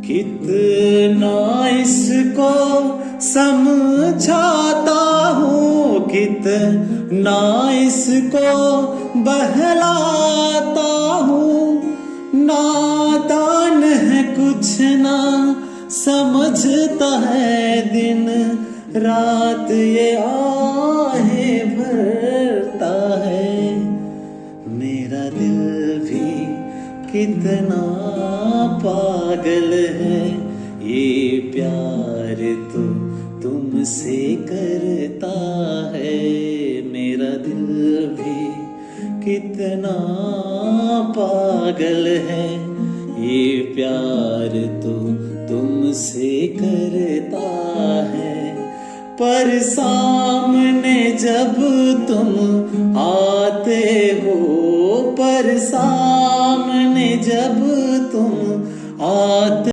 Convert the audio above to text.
कितना इसको समझाता हूँ, कितना इसको बहलाता हूँ। नादान है कुछ ना समझता है, दिन रात ये आहें भरता है। मेरा दिल भी कितना पागल है, ये प्यार तो तुमसे करता है। मेरा दिल भी कितना पागल है, ये प्यार तो तुमसे करता है। पर सामने जब तुम आते हो, पर सामने जब तुम आते